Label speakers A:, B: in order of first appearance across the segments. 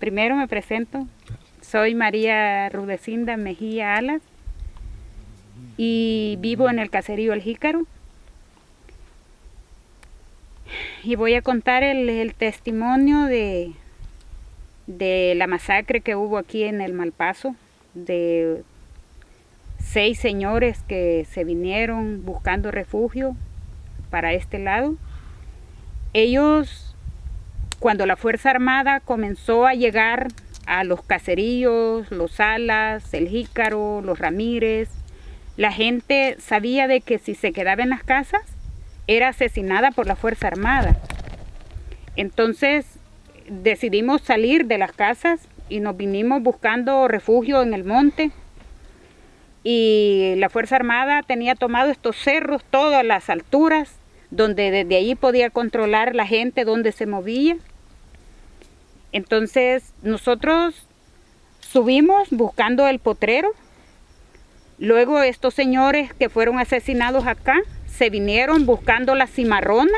A: Primero me presento. Soy María Rudecinda Mejía Alas y vivo en el caserío El Jícaro. Y voy a contar el testimonio de la masacre que hubo aquí en el Malpaso, de 6 señores que se vinieron buscando refugio para este lado. Ellos, cuando la Fuerza Armada comenzó a llegar a los caseríos, Los Alas, El Jícaro, Los Ramírez, la gente sabía de que si se quedaba en las casas era asesinada por la Fuerza Armada. Entonces decidimos salir de las casas y nos vinimos buscando refugio en el monte. Y la Fuerza Armada tenía tomado estos cerros, todas las alturas, donde desde allí podía controlar la gente donde se movía. Entonces nosotros subimos buscando el potrero. Luego estos señores que fueron asesinados acá se vinieron buscando la cimarrona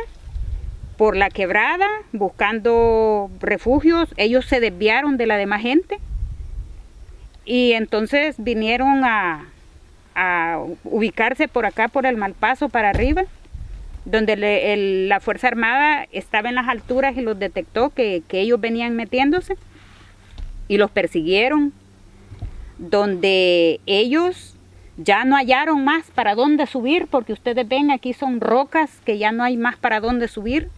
A: por la quebrada, buscando refugios. Ellos se desviaron de la demás gente y entonces vinieron a ubicarse por acá, por el Malpaso para arriba, donde la Fuerza Armada estaba en las alturas y los detectó que ellos venían metiéndose y los persiguieron, donde ellos ya no hallaron más para dónde subir, porque ustedes ven aquí son rocas que ya no hay más para dónde subir,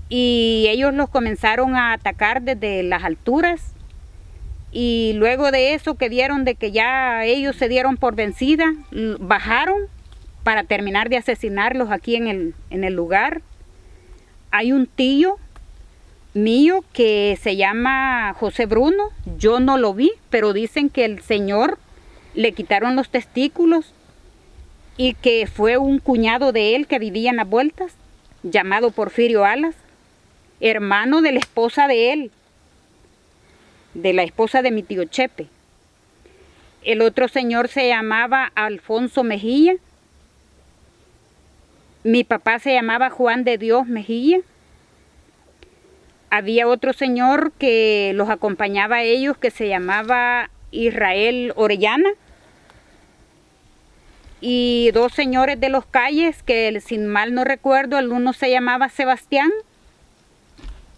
A: y ellos los comenzaron a atacar desde las alturas. Y luego de eso, que vieron de que ya ellos se dieron por vencida, bajaron para terminar de asesinarlos aquí en el lugar. Hay un tío mío que se llama José Bruno, yo no lo vi, pero dicen que el señor le quitaron los testículos y que fue un cuñado de él que vivía en las vueltas, llamado Porfirio Alas, hermano de la esposa de él, de la esposa de mi tío Chepe. El otro señor se llamaba Alfonso Mejía. Mi papá se llamaba Juan de Dios Mejía. Había otro señor que los acompañaba a ellos que se llamaba Israel Orellana. Y 2 señores de los Calles que, sin mal no recuerdo, el uno se llamaba Sebastián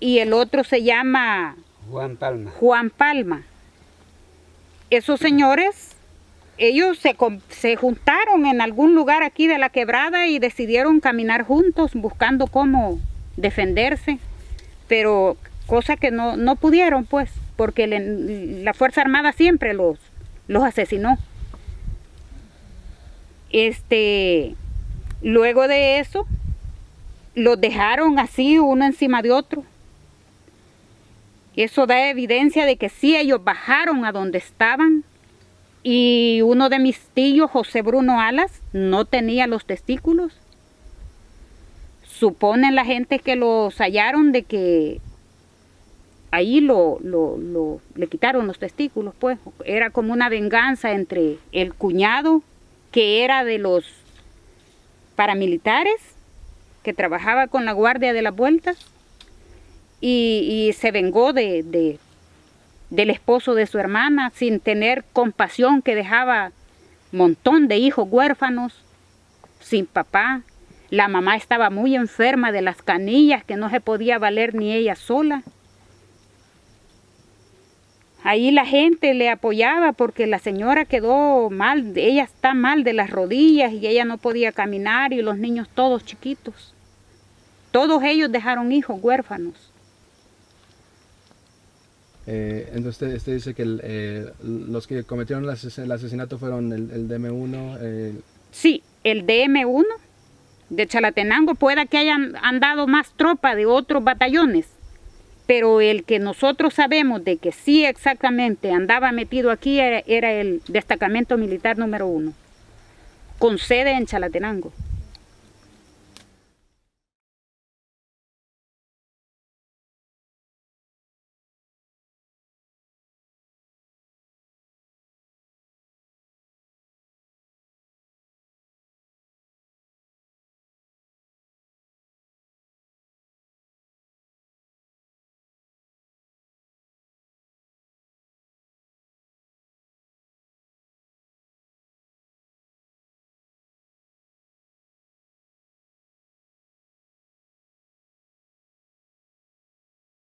A: y el otro se llama Juan Palma. Esos señores, ellos se juntaron en algún lugar aquí de la quebrada y decidieron caminar juntos buscando cómo defenderse, pero cosa que no pudieron, pues, porque la Fuerza Armada siempre los asesinó. Luego de eso, los dejaron así uno encima de otro. Eso da evidencia de que sí, ellos bajaron a donde estaban, y uno de mis tíos, José Bruno Alas, no tenía los testículos. Suponen la gente que los hallaron de que ahí le quitaron los testículos, pues. Era como una venganza entre el cuñado, que era de los paramilitares, que trabajaba con la guardia de las vueltas, y se vengó del esposo de su hermana, sin tener compasión, que dejaba un montón de hijos huérfanos, sin papá. La mamá estaba muy enferma de las canillas, que no se podía valer ni ella sola. Ahí la gente le apoyaba porque la señora quedó mal, ella está mal de las rodillas y ella no podía caminar, y los niños todos chiquitos. Todos ellos dejaron hijos huérfanos.
B: Entonces usted dice que los que cometieron el asesinato fueron el DM1.
A: Sí, el DM1 de Chalatenango. Pueda que hayan andado más tropas de otros batallones, pero el que nosotros sabemos de que sí exactamente andaba metido aquí era el destacamento militar número 1, con sede en Chalatenango.